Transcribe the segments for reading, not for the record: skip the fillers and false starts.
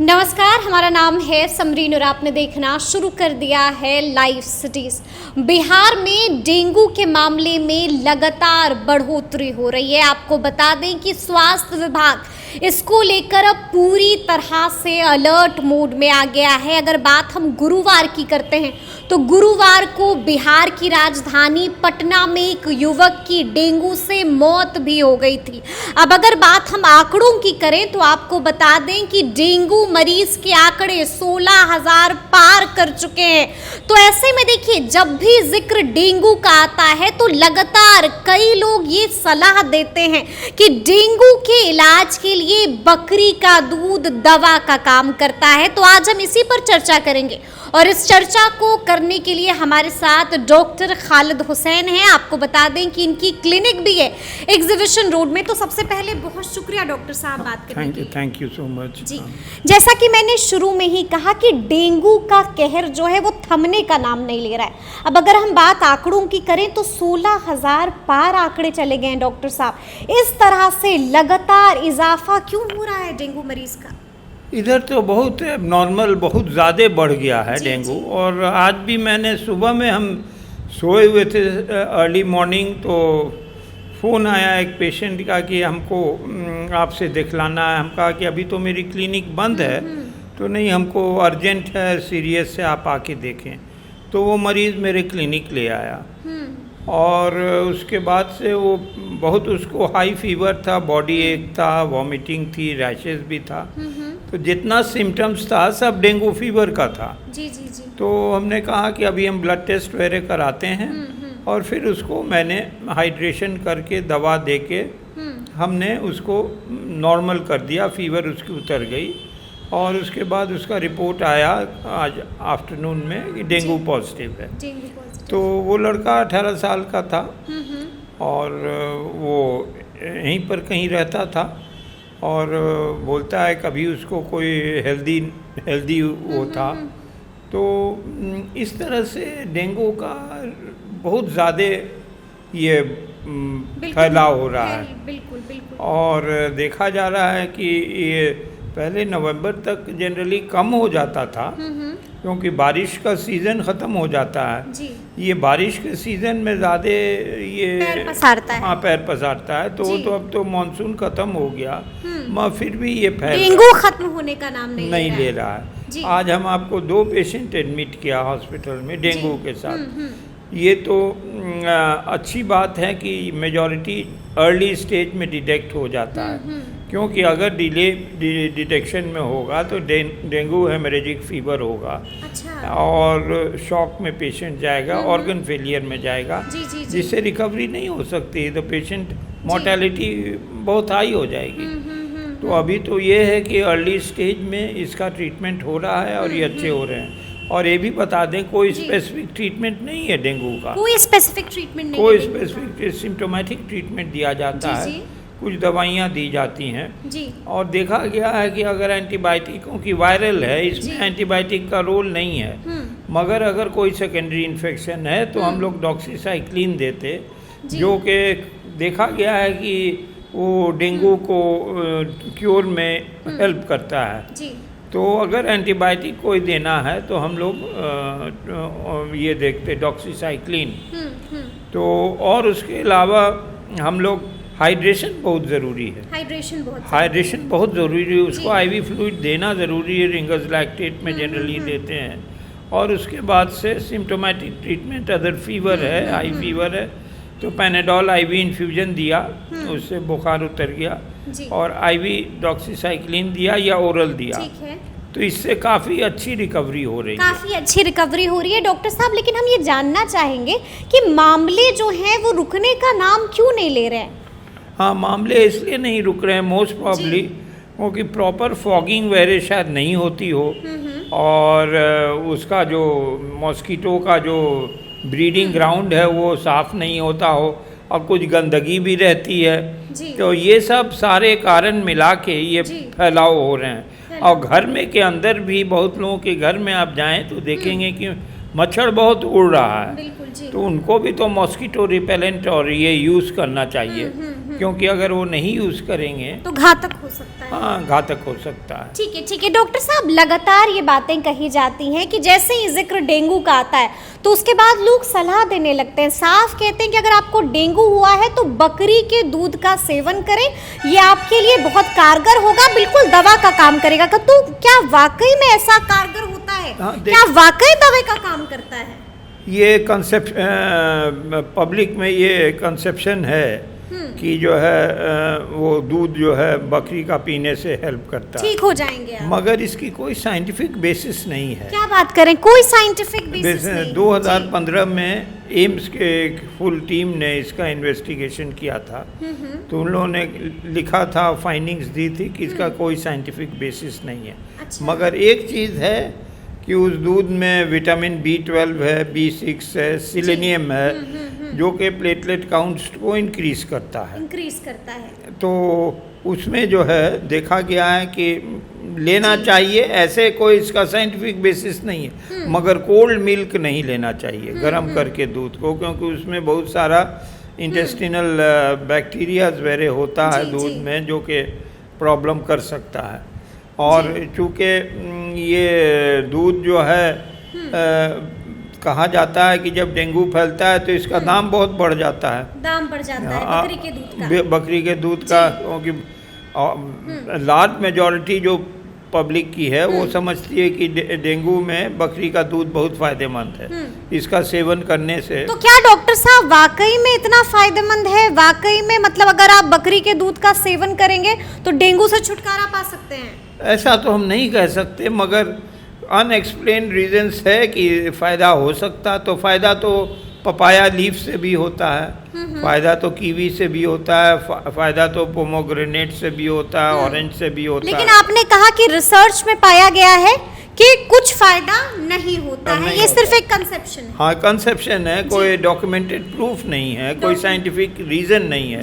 नमस्कार, हमारा नाम है समरीन और आपने देखना शुरू कर दिया है लाइव सिटीज। बिहार में डेंगू के मामले में लगातार बढ़ोतरी हो रही है। आपको बता दें कि स्वास्थ्य विभाग इसको लेकर अब पूरी तरह से अलर्ट मोड में आ गया है। अगर बात हम गुरुवार की करते हैं तो गुरुवार को बिहार की राजधानी पटना में एक युवक की डेंगू से मौत भी हो गई थी। अब अगर बात हम आंकड़ों की करें तो आपको बता दें कि डेंगू मरीज के आंकड़े 16,000 पार कर चुके हैं। तो ऐसे में देखिए, जब भी जिक्र डेंगू का आता है तो लगातार कई लोग ये सलाह देते हैं कि डेंगू के इलाज के लिए बकरी का दूध दवा का काम करता है। तो आज हम इसी पर चर्चा करेंगे और इस चर्चा को करने के लिए हमारे साथ डॉक्टर खालिद हुसैन हैं। आपको बता दें कि इनकी क्लिनिक भी है एग्जीबिशन रोड में। तो सबसे पहले बहुत शुक्रिया डॉक्टर साहब बात करने के लिए। थैंक यू सो मच जी, जैसा कि मैंने शुरू में ही कहा कि डेंगू का कहर जो है वो थमने का नाम नहीं ले रहा है। अब अगर हम बात आंकड़ों की करें तो 16,000 पार आंकड़े चले गए हैं डॉक्टर साहब। इस तरह से लगातार इजाफा क्यों हो रहा है डेंगू मरीज का? इधर तो बहुत नॉर्मल, बहुत ज़्यादा बढ़ गया है डेंगू। और आज भी मैंने सुबह में, हम सोए हुए थे अर्ली मॉर्निंग, तो फ़ोन आया एक पेशेंट का कि हमको आपसे दिखलाना है। हम कहा कि अभी तो मेरी क्लिनिक बंद है, तो नहीं, हमको अर्जेंट है, सीरियस है, आप आके देखें। तो वो मरीज़ मेरे क्लिनिक ले आया और उसके बाद से वो बहुत, उसको हाई फीवर था, बॉडी एक था, वॉमिटिंग थी, रैशेस भी था। तो जितना सिम्टम्स था सब डेंगू फीवर का था। जी जी जी। तो हमने कहा कि अभी हम ब्लड टेस्ट वगैरह कराते हैं और फिर उसको मैंने हाइड्रेशन करके दवा दे के हमने उसको नॉर्मल कर दिया, फीवर उसकी उतर गई। और उसके बाद उसका रिपोर्ट आया आज आफ्टरनून में कि डेंगू पॉजिटिव है। तो वो लड़का 18 साल का था और वो यहीं पर कहीं रहता था और बोलता है कभी उसको कोई हेल्दी वो था। तो इस तरह से डेंगू का बहुत ज़्यादा ये फैलाव हो रहा है। बिल्कुल बिल्कुल। और देखा जा रहा है कि ये पहले नवंबर तक जनरली कम हो जाता था क्योंकि बारिश का सीज़न ख़त्म हो जाता है जी। ये बारिश के सीज़न में ज़्यादा ये पैर पसारता है। हाँ, पैर पसारता है। तो अब तो मानसून ख़त्म हो गया, मगर फिर भी ये डेंगू ख़त्म होने का नाम नहीं ले रहा है। आज हम आपको 2 पेशेंट एडमिट किया हॉस्पिटल में डेंगू के साथ। ये तो अच्छी बात है कि मेजॉरिटी अर्ली स्टेज में डिटेक्ट हो जाता है, क्योंकि अगर डिले डिटेक्शन में होगा तो डेंगू हेमरेजिक फीवर होगा। अच्छा। और शॉक में पेशेंट जाएगा, ऑर्गन फेलियर में जाएगा, जिससे रिकवरी नहीं हो सकती। तो पेशेंट मोर्टेलिटी बहुत हाई हो जाएगी। तो अभी तो ये है कि अर्ली स्टेज में इसका ट्रीटमेंट हो रहा है और ये अच्छे हो रहे हैं। और ये भी बता दें, कोई स्पेसिफिक ट्रीटमेंट नहीं है डेंगू का। कोई स्पेसिफिक ट्रीटमेंट नहीं, कोई स्पेसिफिक सिम्टोमेटिक ट्रीटमेंट दिया जाता है। कुछ दवाइयाँ दी जाती हैं जी। और देखा गया है कि अगर एंटीबायोटिकों की, वायरल है, इसमें एंटीबायोटिक का रोल नहीं है, मगर अगर कोई सेकेंडरी इन्फेक्शन है तो हम लोग डॉक्सीसाइक्लिन देते, जो कि देखा गया है कि वो डेंगू को क्योर में हेल्प करता है जी। तो अगर एंटीबायोटिक कोई देना है तो हम लोग ये देखते डॉक्सीसाइक्लिन। तो और उसके अलावा हम लोग हाइड्रेशन बहुत ज़रूरी है। हाइड्रेशन बहुत ज़रूरी है। उसको आईवी फ्लूइड देना ज़रूरी है, रिंगर्स लैक्टेट में जनरली देते हैं। और उसके बाद से सिम्टोमेटिक ट्रीटमेंट, अदर फीवर है, हाई फीवर है तो पैनाडोल आईवी इन्फ्यूजन दिया, उससे बुखार उतर गया। और आईवी डॉक्सीसाइक्लिन दिया या ओरल दिया, तो इससे काफ़ी अच्छी रिकवरी हो रही है। काफ़ी अच्छी रिकवरी हो रही है डॉक्टर साहब। लेकिन हम ये जानना चाहेंगे कि मामले जो हैं वो रुकने का नाम क्यों नहीं ले रहे हैं? हाँ, मामले इसलिए नहीं रुक रहे हैं मोस्ट प्रॉब्ली क्योंकि प्रॉपर फॉगिंग वगैरह शायद नहीं होती हो, और उसका जो मॉस्किटो का जो ब्रीडिंग ग्राउंड है वो साफ़ नहीं होता हो, और कुछ गंदगी भी रहती है। तो ये सब सारे कारण मिला के ये फैलाव हो रहे हैं। और घर में के अंदर भी बहुत लोगों के घर में आप जाएं तो देखेंगे कि मच्छर बहुत उड़ रहा है। तो उनको भी तो मॉस्किटो रिपेलेंट और ये यूज़ करना चाहिए। क्योंकि अगर वो नहीं यूज करेंगे तो घातक हो सकता है। हाँ, घातक हो सकता है। ठीक है डॉक्टर साहब, लगातार ये बातें कही जाती हैं कि जैसे ही जिक्र डेंगू का आता है तो उसके बाद लोग सलाह देने लगते हैं, साफ कहते हैं कि अगर आपको डेंगू हुआ है तो बकरी के दूध का सेवन करें, ये आपके लिए बहुत कारगर होगा, बिल्कुल दवा का काम करेगा। तो क्या वाकई में ऐसा कारगर होता है? हाँ, क्या वाकई दवा का काम करता है? ये कंसेप्ट पब्लिक में ये कंसेप्शन है कि जो है वो दूध जो है बकरी का पीने से हेल्प करता है, ठीक हो जाएंगे आप। मगर इसकी कोई साइंटिफिक बेसिस नहीं है। क्या बात करें, कोई साइंटिफिक बेसिस नहीं। 2015 में एम्स के एक फुल टीम ने इसका इन्वेस्टिगेशन किया था, तो उन लोगों ने लिखा था, फाइंडिंग्स दी थी कि इसका कोई साइंटिफिक बेसिस नहीं है। अच्छा। मगर एक चीज़ है कि उस दूध में विटामिन B12 है, B6 है, सिलेनियम है, जो कि प्लेटलेट काउंट्स को इंक्रीज करता है। तो उसमें जो है देखा गया है कि लेना चाहिए, ऐसे कोई इसका साइंटिफिक बेसिस नहीं है, मगर कोल्ड मिल्क नहीं लेना चाहिए, गर्म करके दूध को, क्योंकि उसमें बहुत सारा इंटेस्टिनल बैक्टीरियाज वगैरह होता है दूध में, जो कि प्रॉब्लम कर सकता है। और चूँकि ये दूध जो है कहा जाता है कि जब डेंगू फैलता है तो इसका दाम बहुत बढ़ जाता है। दाम बढ़ जाता है बकरी के दूध का। बकरी के दूध का, क्योंकि लार्ज मेजॉरिटी जो पब्लिक की है वो समझती है कि डेंगू में बकरी का दूध बहुत फायदेमंद है, इसका सेवन करने से। तो क्या डॉक्टर साहब वाकई में इतना फायदेमंद है? वाकई में मतलब अगर आप बकरी के दूध का सेवन करेंगे तो डेंगू से छुटकारा पा सकते हैं? ऐसा तो हम नहीं कह सकते, मगर अनएक्सप्लेन रीजंस है कि फ़ायदा हो सकता। तो फ़ायदा तो पपाया लीफ से भी होता है, फ़ायदा तो कीवी से भी होता है, फ़ायदा तो पोमोग्रेनेट से भी होता है, ऑरेंज से भी होता है। लेकिन आपने कहा कि रिसर्च में पाया गया है कि कुछ फायदा नहीं होता है, ये सिर्फ एक कंसेप्शन है। हाँ, कंसेप्शन है, कोई डॉक्यूमेंटेड प्रूफ नहीं है, कोई साइंटिफिक रीजन नहीं है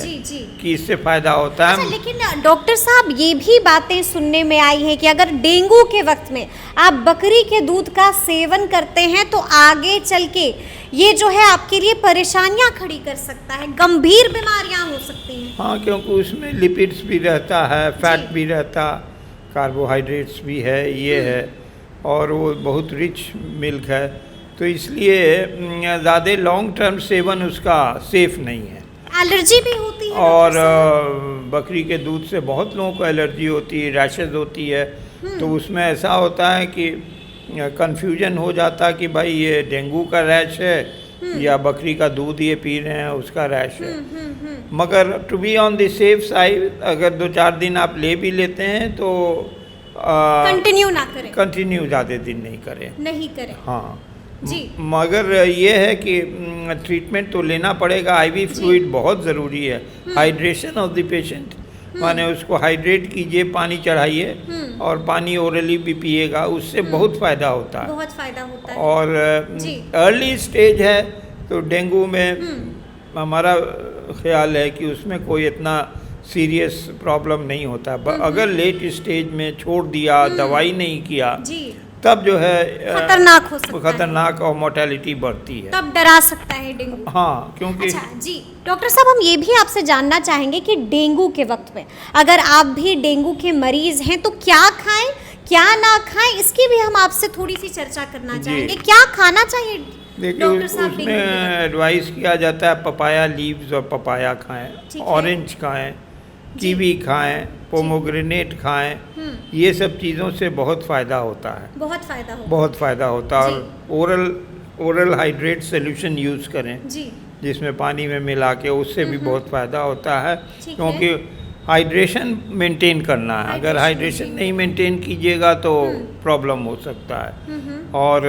कि इससे फायदा होता है। अच्छा, लेकिन डॉक्टर साहब ये भी बातें सुनने में आई हैं कि अगर डेंगू के वक्त में आप बकरी के दूध का सेवन करते हैं तो आगे चल के ये जो है आपके लिए परेशानियां खड़ी कर सकता है, गंभीर बीमारियां हो सकती हैं। हाँ, क्योंकि उसमें लिपिड्स भी रहता है, फैट भी रहता, कार्बोहाइड्रेट्स भी है, ये है, और वो बहुत रिच मिल्क है, तो इसलिए ज़्यादा लॉन्ग टर्म सेवन उसका सेफ नहीं है। एलर्जी भी होती है और बकरी के दूध से बहुत लोगों को एलर्जी होती है, रैशेज होती है, तो उसमें ऐसा होता है कि कंफ्यूजन हो जाता कि भाई ये डेंगू का रैश है या बकरी का दूध ये पी रहे हैं उसका रैश है। मगर to be on the safe side, अगर 2-4 दिन आप ले भी लेते हैं तो कंटिन्यू ना करें, कंटिन्यू ज़्यादा दिन नहीं करें। हाँ जी। मगर ये है कि ट्रीटमेंट तो लेना पड़ेगा, आईवी फ्लूइड बहुत ज़रूरी है, हाइड्रेशन ऑफ द पेशेंट, माने उसको हाइड्रेट कीजिए, पानी चढ़ाइए और पानी ओरली भी पिएगा, उससे बहुत फ़ायदा होता है। और अर्ली स्टेज है तो डेंगू में हमारा ख्याल है कि उसमें कोई इतना सीरियस प्रॉब्लम नहीं होता। अगर लेट स्टेज में छोड़ दिया, दवाई नहीं किया, तब जो है खतरनाक हो सकता है, खतरनाक और मोर्टेलिटी बढ़ती है, तब डरा सकता है डेंगू। हाँ, क्योंकि अच्छा जी डॉक्टर साहब, हम ये भी आपसे जानना चाहेंगे कि डेंगू के वक्त में अगर आप भी डेंगू के मरीज हैं तो क्या खाएं क्या ना खाएं, इसकी भी हम आपसे थोड़ी सी चर्चा करना चाहेंगे। क्या खाना चाहिए? देखिए, उसमें एडवाइस किया जाता है पपाया लीव्स और पपाया खाएं, ऑरेंज खाएं, कीवी खाएं, पोमोग्रेनेट खाएं, ये सब चीज़ों से बहुत फ़ायदा होता है, बहुत फ़ायदा होता है। और ओरल हाइड्रेट सोल्यूशन यूज़ करें जिसमें पानी में मिला के, उससे भी बहुत फ़ायदा होता है, क्योंकि हाइड्रेशन मेंटेन करना है। अगर हाइड्रेशन नहीं मेंटेन कीजिएगा तो प्रॉब्लम हो सकता है। और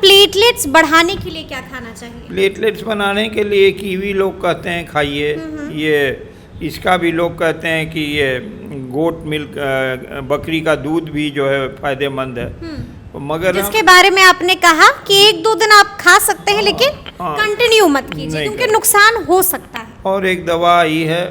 प्लेटलेट्स बढ़ाने के लिए क्या खाना चाहिए? प्लेटलेट्स बनाने के लिए कीवी लोग कहते हैं खाइए, ये इसका भी लोग कहते हैं कि ये गोट मिल्क, बकरी का दूध भी जो है फायदेमंद है, मगर जिसके बारे में आपने कहा कि 1-2 दिन आप खा सकते हैं, लेकिन कंटिन्यू मत कीजिए क्योंकि नुकसान हो सकता है। और एक दवा आई है,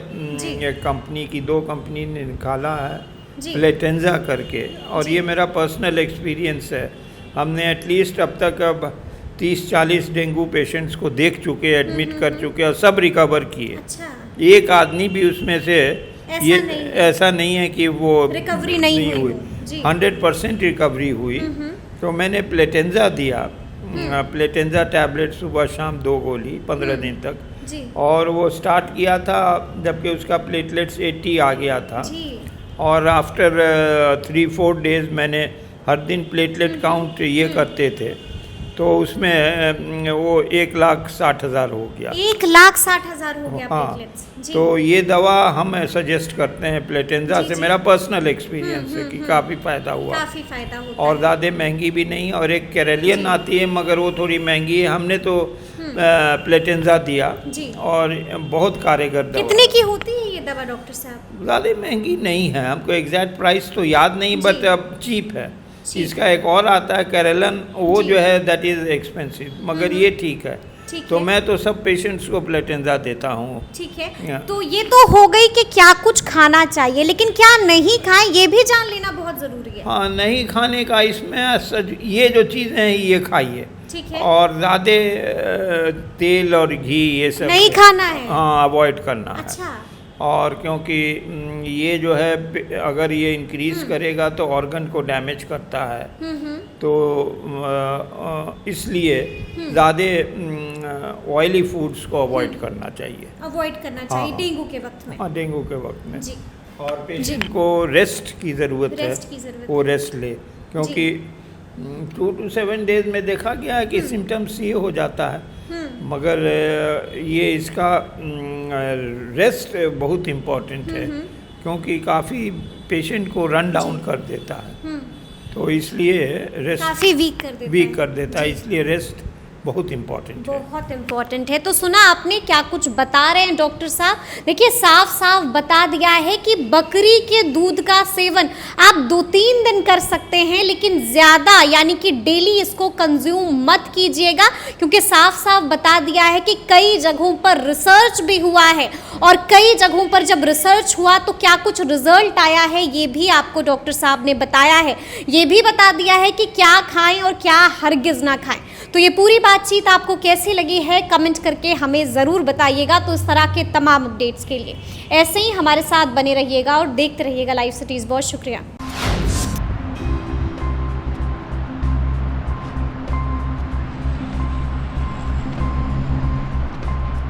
एक कंपनी की, 2 कंपनी ने निकाला है, प्लेटेंजा करके, और ये मेरा पर्सनल एक्सपीरियंस है। हमने एटलीस्ट अब तक 30-40 डेंगू पेशेंट्स को देख चुके, एडमिट कर चुके और सब रिकवर किए। एक आदमी भी उसमें से ऐसा नहीं है कि वो रिकवरी नहीं हुई। 100% रिकवरी हुई। तो मैंने प्लेटेंजा दिया, प्लेटेंजा टैबलेट सुबह शाम 2 गोली 15 दिन तक जी। और वो स्टार्ट किया था जबकि उसका प्लेटलेट्स 80 आ गया था जी। और आफ्टर 3-4 डेज मैंने हर दिन प्लेटलेट काउंट ये करते थे तो उसमें वो 1,60,000 हो गया। 1,60,000 हो गया हाँ। प्लेटलेट्स जी। तो ये दवा हम सजेस्ट करते हैं प्लेटेंजा से, मेरा पर्सनल एक्सपीरियंस है कि काफ़ी फ़ायदा हुआ, काफी फायदा होता और है। ज़्यादा महंगी भी नहीं। और एक कैरेलियन आती है मगर वो थोड़ी महंगी है, हमने तो प्लेटेंजा दिया जी। और बहुत कारगर दवा। कितने की होती है ये दवा डॉक्टर साहब? ज़्यादा महंगी नहीं है, हमको एग्जैक्ट प्राइस तो याद नहीं, बट अब चीप है। इसका एक और आता है कैरेलन, वो जो है दैट इज़ एक्सपेंसिव, मगर ये ठीक है। तो मैं तो सब पेशेंट्स को प्लेटेंजा देता हूँ। ठीक है, तो ये तो हो गई कि क्या कुछ खाना चाहिए, लेकिन क्या नहीं खाएं ये भी जान लेना बहुत जरूरी है। हाँ, नहीं खाने का इसमें ये जो चीज़ें हैं ये खाइए, ठीक है, और ज़्यादा तेल और घी ये सब नहीं खाना है। हाँ, अवॉइड करना है। अच्छा। और क्योंकि ये जो है अगर ये इंक्रीज करेगा तो ऑर्गन को डैमेज करता है, तो इसलिए ज़्यादा ऑयली फूड्स को अवॉइड करना चाहिए। अवॉइड करना चाहिए डेंगू के वक्त में। हाँ, डेंगू के वक्त में जी। और पेशेंट को रेस्ट की ज़रूरत है, वो रेस्ट ले, क्योंकि 2 to 7 डेज में देखा गया है कि सिम्टम्स ये हो जाता है, मगर ये इसका रेस्ट बहुत इम्पोर्टेंट है, क्योंकि काफ़ी पेशेंट को रन डाउन कर देता है, तो इसलिए रेस्ट काफी वीक कर देता है। इसलिए रेस्ट बहुत इम्पोर्टेंट है। बहुत इम्पोर्टेंट है। तो सुना आपने क्या कुछ बता रहे हैं डॉक्टर साहब। देखिए साफ साफ बता दिया है कि बकरी के दूध का सेवन आप 2-3 दिन कर सकते हैं, लेकिन ज़्यादा यानी कि डेली इसको कंज्यूम मत कीजिएगा, क्योंकि साफ साफ बता दिया है कि कई जगहों पर रिसर्च भी हुआ है, और कई जगहों पर जब रिसर्च हुआ तो क्या कुछ रिजल्ट आया है ये भी आपको डॉक्टर साहब ने बताया है। ये भी बता दिया है कि क्या खाएं और क्या हरगिज़ ना खाएं। तो ये पूरी बातचीत आपको कैसी लगी है कमेंट करके हमें ज़रूर बताइएगा। तो इस तरह के तमाम अपडेट्स के लिए ऐसे ही हमारे साथ बने रहिएगा और देखते रहिएगा लाइव सिटीज़। बहुत शुक्रिया।